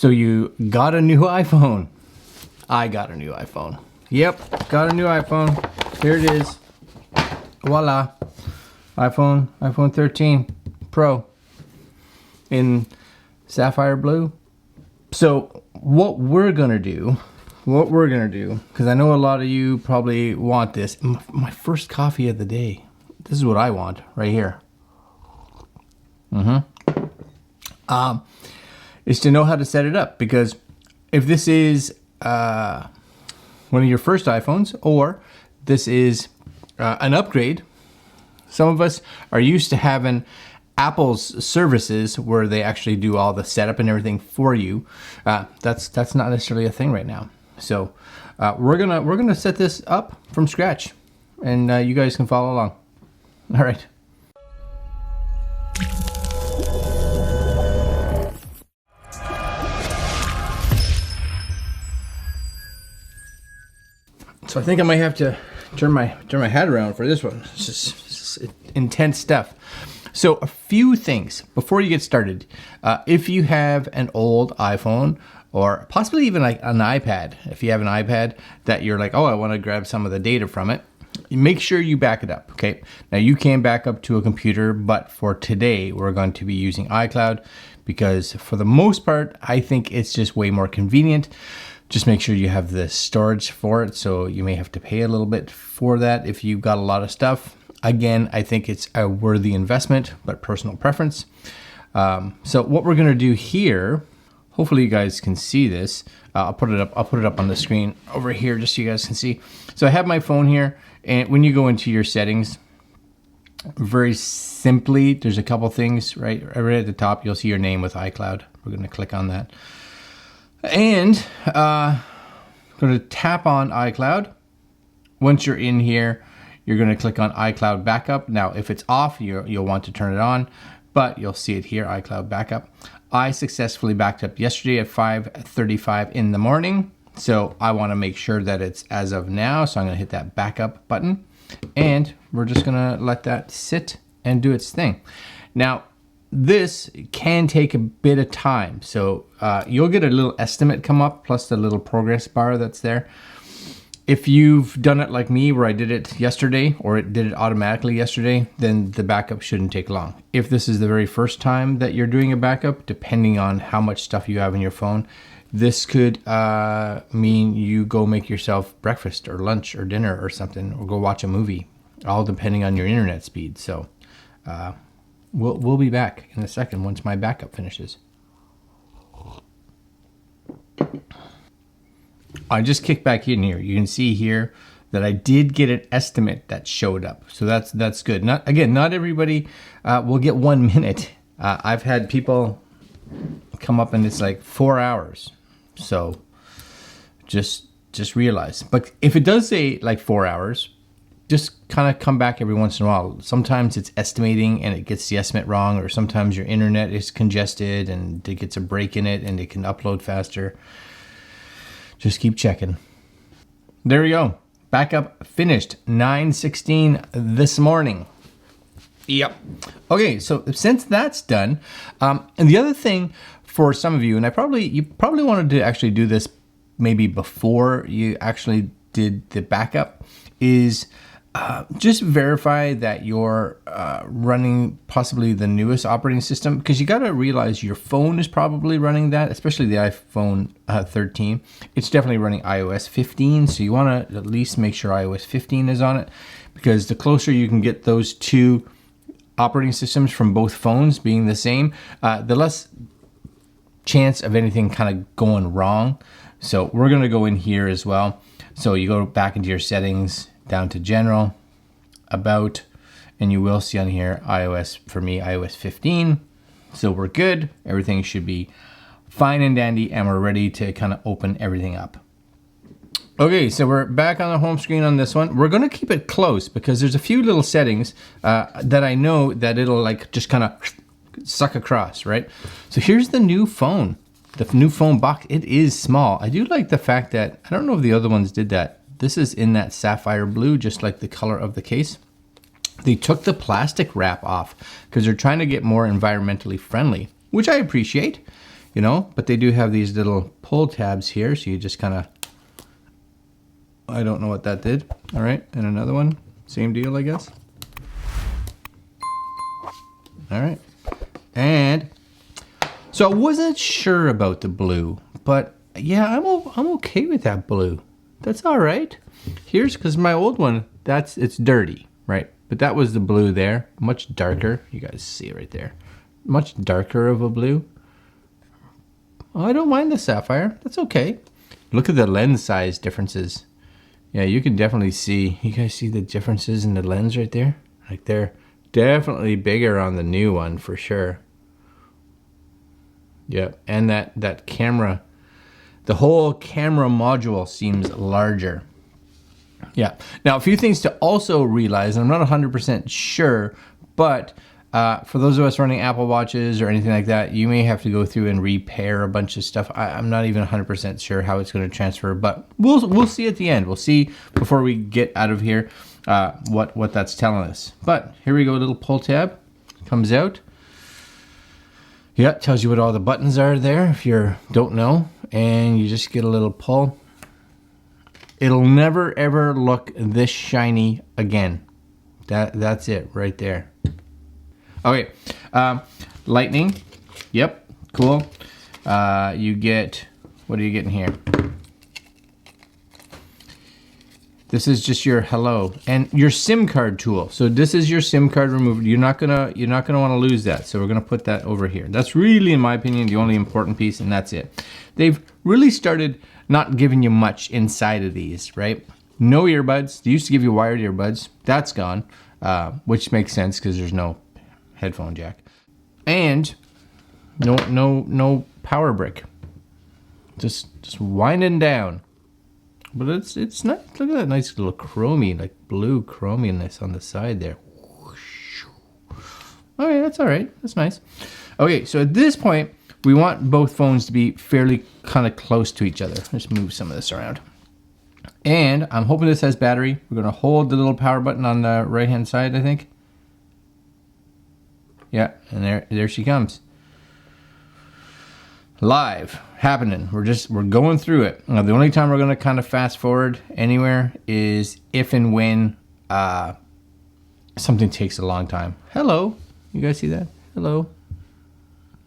So you got a new iPhone. I got a new iPhone. Yep, got a new iPhone. Here it is. Voila. iPhone 13 Pro in Saphire Blue. So what we're gonna do, because I know a lot of you probably want this. My first coffee of the day. This is what I want right here. Is to know how to set it up, because if this is one of your first iPhones, or this is an upgrade, some of us are used to having Apple's services where they actually do all the setup and everything for you. That's not necessarily a thing right now. So we're gonna set this up from scratch, and you guys can follow along. All right. So I think I might have to turn my head around for this one. It's just intense stuff. So a few things before you get started. If you have an old iPhone, or possibly even like an iPad, if you have an iPad that you're like, oh, I want to grab some of the data from it, make sure you back it up, okay? Now you can back up to a computer, but for today, we're going to be using iCloud because for the most part, I think it's just way more convenient. Just make sure you have the storage for it, so you may have to pay a little bit for that if you've got a lot of stuff. Again, I think it's a worthy investment, but personal preference. So what we're gonna do here, hopefully you guys can see this. I'll put it up on the screen over here just so you guys can see. So I have my phone here, and when you go into your settings, very simply, there's a couple things right at the top. You'll see your name with iCloud. We're gonna click on that. And going to tap on iCloud. Once you're in here, you're going to click on iCloud Backup. Now, if it's off, you'll want to turn it on, but you'll see it here, iCloud Backup. I successfully backed up yesterday at 5:35 in the morning, so I want to make sure that it's as of now, so I'm going to hit that backup button, and we're just going to let that sit and do its thing. Now, this can take a bit of time, so you'll get a little estimate come up plus the little progress bar that's there. If you've done it like me where I did it yesterday, or it did it automatically yesterday, then the backup shouldn't take long. If this is the very first time that you're doing a backup, depending on how much stuff you have in your phone, this could mean you go make yourself breakfast or lunch or dinner or something, or go watch a movie, all depending on your internet speed. So We'll be back in a second once my backup finishes. I just kicked back in here. You can see here that I did get an estimate that showed up. So that's good. Not everybody will get 1 minute. I've had people come up and it's like 4 hours. So just realize. But if it does say like 4 hours, just kind of come back every once in a while. Sometimes it's estimating and it gets the estimate wrong, or sometimes your internet is congested and it gets a break in it and it can upload faster. Just keep checking. There we go. Backup finished 9:16 this morning. Yep. Okay, so since that's done, and the other thing for some of you, and you probably wanted to actually do this maybe before you actually did the backup, is just verify that you're running possibly the newest operating system, because you got to realize your phone is probably running that, especially the iPhone 13. It's definitely running iOS 15, so you want to at least make sure iOS 15 is on it, because the closer you can get those two operating systems from both phones being the same, the less chance of anything kind of going wrong. So we're going to go in here as well. So you go back into your settings, down to general, about, and you will see on here iOS, for me, iOS 15. So we're good. Everything should be fine and dandy, and we're ready to kind of open everything up. Okay, so we're back on the home screen on this one. We're going to keep it close because there's a few little settings that I know that it'll like just kind of suck across, right? So here's the new phone. The new phone box. It is small. I do like the fact that, I don't know if the other ones did that, this is in that sapphire blue, just like the color of the case. They took the plastic wrap off because they're trying to get more environmentally friendly, which I appreciate. you know, but they do have these little pull tabs here. So you just kind of, I don't know what that did. All right, and another one, same deal, I guess. All right, and so I wasn't sure about the blue, but yeah, I'm okay with that blue. That's all right. Here's, because my old one, it's dirty, right? But that was the blue there, much darker. You guys see it right there. Much darker of a blue. Oh, I don't mind the sapphire. That's okay. Look at the lens size differences. Yeah, you can definitely see. You guys see the differences in the lens right there? Like they're definitely bigger on the new one for sure. Yep, and that camera, the whole camera module seems larger. Yeah. Now, a few things to also realize, and I'm not 100% sure, but for those of us running Apple Watches or anything like that, you may have to go through and repair a bunch of stuff. I'm not even 100% sure how it's going to transfer, but we'll see at the end. We'll see before we get out of here what that's telling us. But here we go, a little pull tab comes out. Yeah, it tells you what all the buttons are there if you don't know, and you just get a little pull. It'll never ever look this shiny again. That's it right there. Okay, lightning. Yep, cool. You get, what are you getting here? This is just your hello and your SIM card tool. So this is your SIM card remover. You're not gonna want to lose that. So we're gonna put that over here. That's really, in my opinion, the only important piece, and that's it. They've really started not giving you much inside of these, right? No earbuds. They used to give you wired earbuds. That's gone, which makes sense because there's no headphone jack, and no power brick. Just winding down. But it's nice. Look at that nice little chromey, like blue chrominess on the side there. Okay, that's all right. That's nice. Okay, so at this point, we want both phones to be fairly kind of close to each other. Let's move some of this around. And I'm hoping this has battery. We're going to hold the little power button on the right-hand side, I think. Yeah, and there she comes. Live, happening. We're going through it. Now, the only time we're going to kind of fast forward anywhere is if and when something takes a long time. Hello, you guys see that? Hello,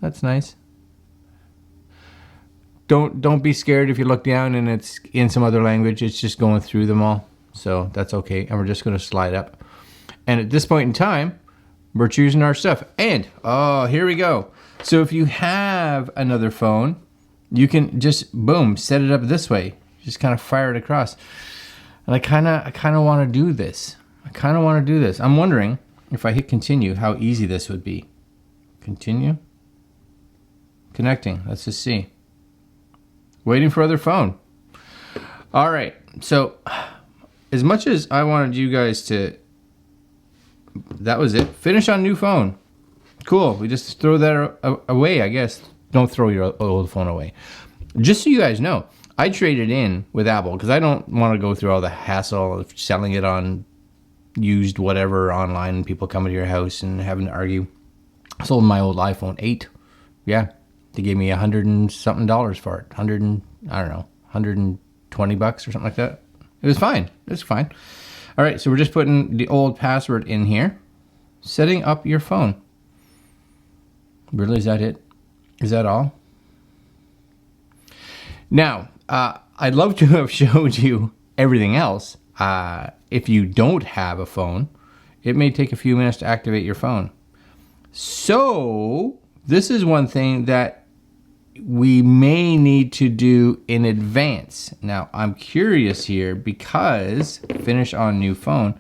that's nice. Don't be scared if you look down and it's in some other language. It's just going through them all, so that's okay. And we're just going to slide up. And at this point in time, we're choosing our stuff. And oh, here we go. So if you have another phone, you can just boom, set it up this way. Just kind of fire it across. And I kind of want to do this. I'm wondering if I hit continue, how easy this would be. Continue. Connecting. Let's just see. Waiting for other phone. All right. So as much as I wanted you guys to, that was it. Finish on new phone. Cool. We just throw that away, I guess. Don't throw your old phone away. Just so you guys know, I traded in with Apple because I don't want to go through all the hassle of selling it on used whatever online and people coming to your house and having to argue. I sold my old iPhone 8. Yeah. They gave me $100 and something for it. 100 and, I don't know, $120 or something like that. It was fine. It's fine. All right. So we're just putting the old password in here. Setting up your phone. Really, is that it? Is that all? Now, I'd love to have showed you everything else. If you don't have a phone, it may take a few minutes to activate your phone. So this is one thing that we may need to do in advance. Now, I'm curious here because finish on new phone.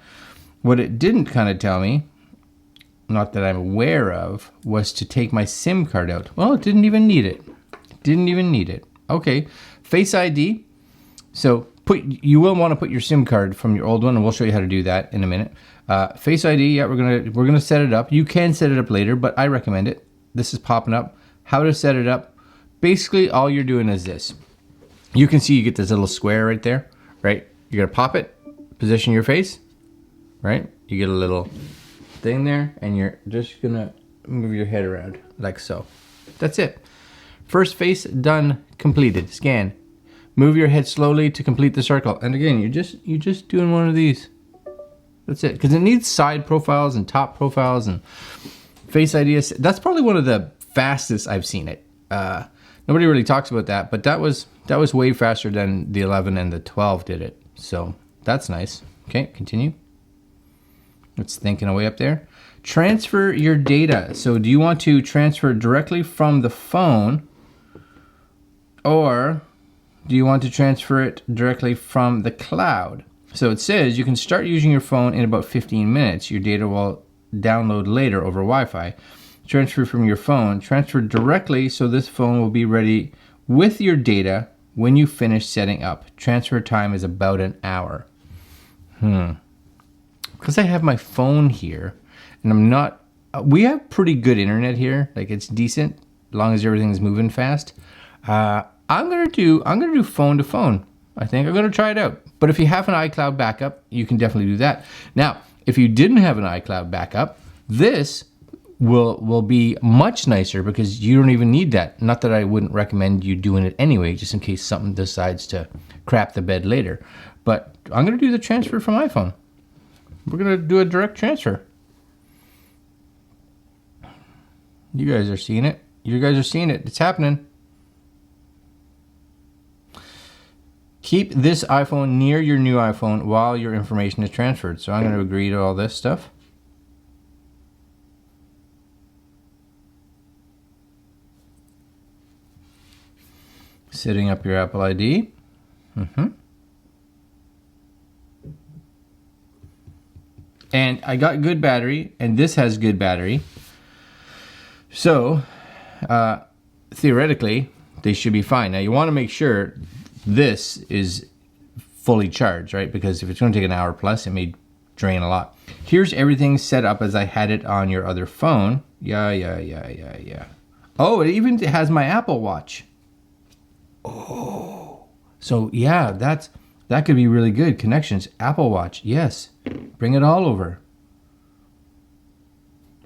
What it didn't kind of tell me, not that I'm aware of, was to take my SIM card out. Well, it didn't even need it. Okay, Face ID. So you will want to put your SIM card from your old one, and we'll show you how to do that in a minute. Face ID, yeah, we're gonna set it up. You can set it up later, but I recommend it. This is popping up. How to set it up. Basically, all you're doing is this. You can see you get this little square right there, right? You're gonna pop it, position your face, right? You get a little thing there, and you're just gonna move your head around like so. That's it. First face done, completed. Scan. Move your head slowly to complete the circle. And again, you're just doing one of these. That's it. Because it needs side profiles and top profiles and Face ID. That's probably one of the fastest I've seen it. Nobody really talks about that, but that was way faster than the 11 and the 12 did it. So that's nice. Okay, continue. It's thinking away up there. Transfer your data. So do you want to transfer directly from the phone, or do you want to transfer it directly from the cloud? So it says you can start using your phone in about 15 minutes. Your data will download later over Wi-Fi. Transfer from your phone. Transfer directly so this phone will be ready with your data when you finish setting up. Transfer time is about an hour. Because I have my phone here and I'm not, we have pretty good internet here. Like it's decent as long as everything's moving fast. I'm gonna do phone to phone. I think I'm gonna try it out. But if you have an iCloud backup, you can definitely do that. Now, if you didn't have an iCloud backup, this will be much nicer because you don't even need that. Not that I wouldn't recommend you doing it anyway, just in case something decides to crap the bed later. But I'm gonna do the transfer from iPhone. We're gonna do a direct transfer. You guys are seeing it. You guys are seeing it. It's happening. Keep this iPhone near your new iPhone while your information is transferred. So I'm going to agree to all this stuff. Setting up your Apple ID. And I got good battery, and this has good battery. So theoretically, they should be fine. Now you want to make sure this is fully charged, right? Because if it's going to take an hour plus, it may drain a lot. Here's everything set up as I had it on your other phone. Yeah. Oh, it even has my Apple Watch. Oh, so yeah, that could be really good. Connections, Apple Watch, yes. Bring it all over.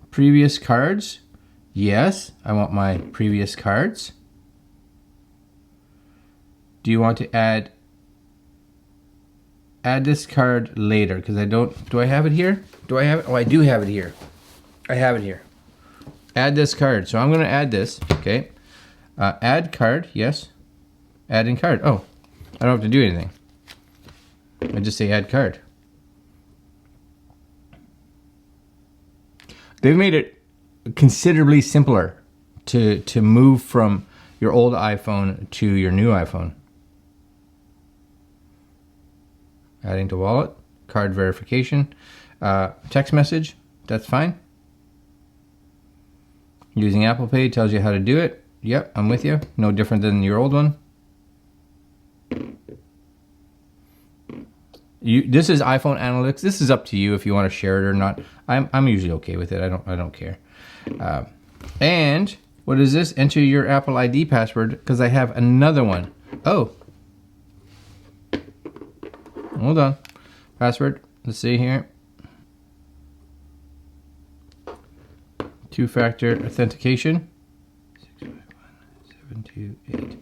Previous cards, yes. I want my previous cards. Do you want to add this card later? Because I don't, do I have it here? Do I have it? Oh, I do have it here. I have it here. Add this card. So I'm going to add this, okay. Add card, yes. Adding card. Oh, I don't have to do anything. I just say add card. They've made it considerably simpler to move from your old iPhone to your new iPhone. Adding to wallet, card verification, text message, that's fine. Using Apple Pay tells you how to do it. Yep, I'm with you. No different than your old one. This is iPhone analytics. This is up to you if you want to share it or not. I'm usually okay with it. I don't care. And what is this? Enter your Apple ID password because I have another one. Oh. Hold on. Password. Let's see here. Two-factor authentication. 651728.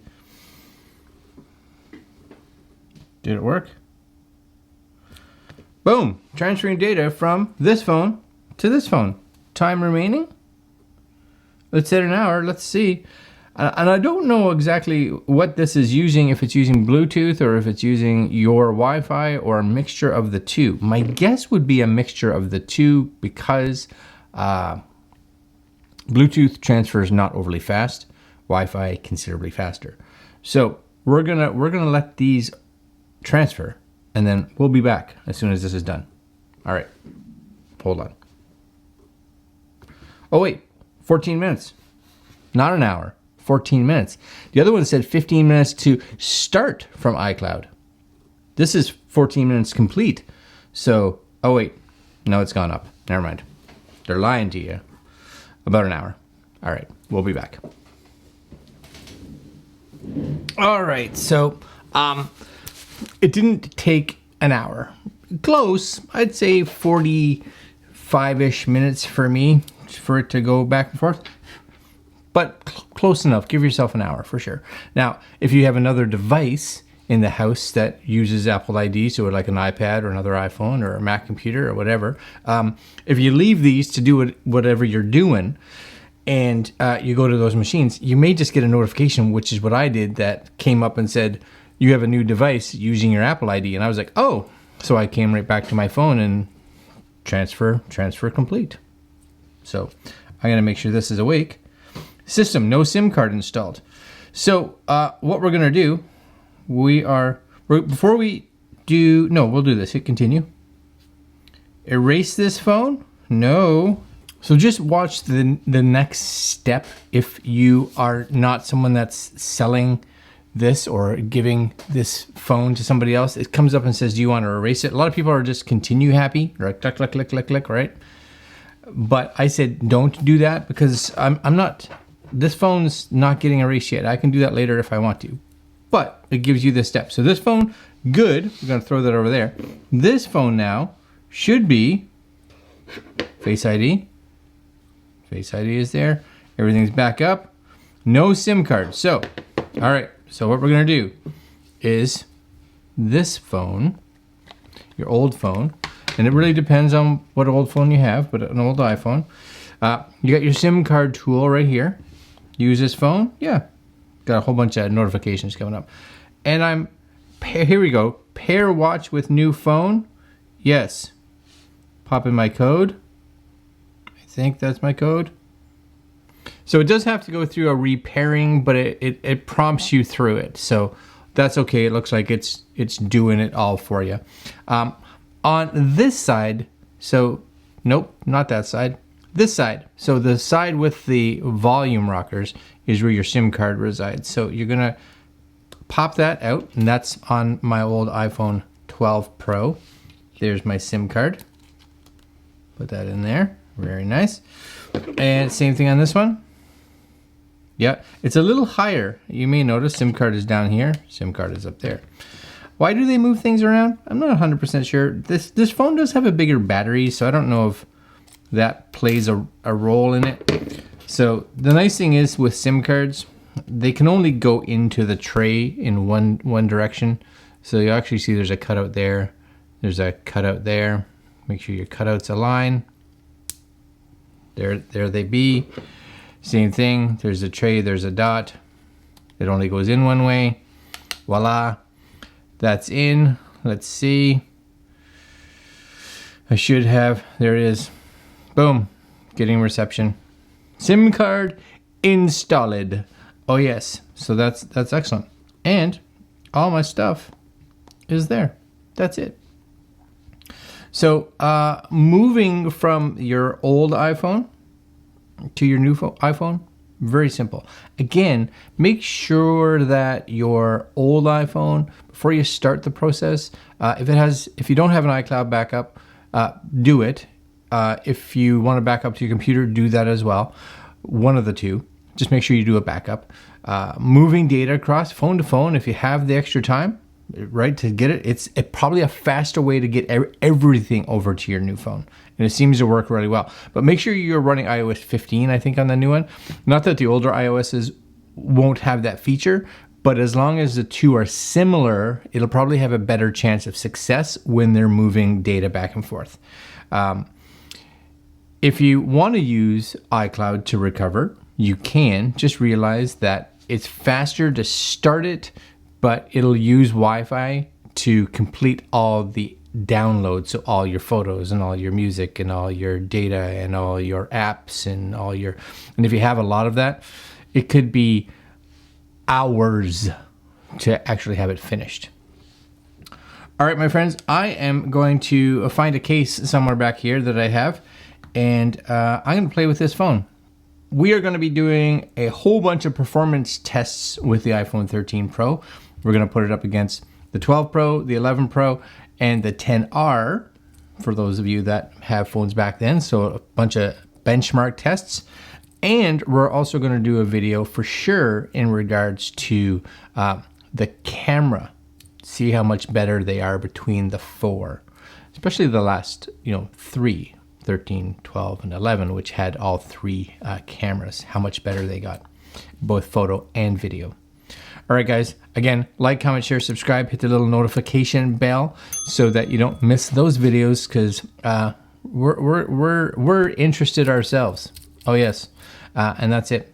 Did it work? Boom. Transferring data from this phone to this phone. Time remaining? Let's set an hour. Let's see. And I don't know exactly what this is using, if it's using Bluetooth or if it's using your Wi-Fi or a mixture of the two. My guess would be a mixture of the two because Bluetooth transfers not overly fast, Wi-Fi considerably faster. So we're gonna let these transfer and then we'll be back as soon as this is done. All right, hold on. Oh wait, 14 minutes, not an hour. 14 minutes. The other one said 15 minutes to start from iCloud. This is 14 minutes complete. So, oh wait, no, it's gone up. Never mind. They're lying to you. About an hour. All right, we'll be back. All right, so it didn't take an hour. Close, I'd say 45-ish minutes for me for it to go back and forth. but close enough. Give yourself an hour for sure. Now, if you have another device in the house that uses Apple ID, so like an iPad or another iPhone or a Mac computer or whatever, if you leave these to do whatever you're doing, and you go to those machines, you may just get a notification, which is what I did, that came up and said, you have a new device using your Apple ID. And I was like, oh. So I came right back to my phone and transfer complete. So I'm gonna make sure this is awake. System, no SIM card installed. So what we're gonna do, we'll do this, hit continue. Erase this phone? No. So just watch the next step. If you are not someone that's selling this or giving this phone to somebody else, it comes up and says, do you want to erase it? A lot of people are just continue happy, right? Click, click, click, click, click, right? But I said, don't do that, because this phone's not getting erased yet. I can do that later if I want to, but it gives you this step. So this phone, good. We're going to throw that over there. This phone now should be Face ID. Face ID is there. Everything's back up. No SIM card. So, all right. So what we're going to do is this phone, your old phone, and it really depends on what old phone you have, but an old iPhone. You got your SIM card tool right here. Use this phone. Yeah. Got a whole bunch of notifications coming up. And here we go. Pair watch with new phone. Yes. Pop in my code. I think that's my code. So it does have to go through a repairing, but it prompts you through it. So that's okay. It looks like it's doing it all for you. On this side, so nope, not that side. This side. So the side with the volume rockers is where your SIM card resides. So you're gonna pop that out, and that's on my old iPhone 12 Pro. There's my SIM card. Put that in there. Very nice. And same thing on this one. Yeah, it's a little higher. You may notice SIM card is down here. SIM card is up there. Why do they move things around? I'm not 100% sure. This phone does have a bigger battery, so I don't know if that plays a role in it. So the nice thing is with SIM cards, they can only go into the tray in one direction. So you actually see there's a cutout there. There's a cutout there. Make sure your cutouts align. There they be. Same thing. There's a tray. There's a dot. It only goes in one way. Voila. That's in. Let's see. I should have. There it is. Boom. Getting reception. SIM card installed. Oh yes. So that's excellent. And all my stuff is there. That's it. So moving from your old iPhone to your new iPhone, very simple. Again, make sure that your old iPhone, before you start the process, if you don't have an iCloud backup, do it. If you want to back up to your computer, do that as well. One of the two. Just make sure you do a backup. Moving data across phone to phone, if you have the extra time, right, to get it, it's probably a faster way to get everything over to your new phone, and it seems to work really well. But make sure you're running iOS 15, I think, on the new one. Not that the older iOSs won't have that feature, but as long as the two are similar, it'll probably have a better chance of success when they're moving data back and forth. If you want to use iCloud to recover, you can. Just realize that it's faster to start it, but it'll use Wi-Fi to complete all the downloads. So all your photos and all your music and all your data and all your apps and and if you have a lot of that, it could be hours to actually have it finished. All right, my friends, I am going to find a case somewhere back here that I have, and I'm going to play with this phone. We are going to be doing a whole bunch of performance tests with the iPhone 13 Pro. We're going to put it up against the 12 Pro, the 11 Pro, and the 10R, for those of you that have phones back then. So a bunch of benchmark tests. And we're also going to do a video for sure in regards to the camera. See how much better they are between the four, especially the last, three 13, 12, and 11, which had all three cameras, how much better they got, both photo and video. All right, guys, again, like, comment, share, subscribe, hit the little notification bell so that you don't miss those videos, because we're interested ourselves. Oh, yes. And that's it.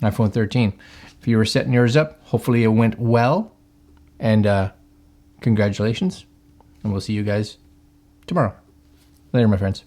iPhone 13. If you were setting yours up, hopefully it went well. And congratulations. And we'll see you guys tomorrow. Later, my friends.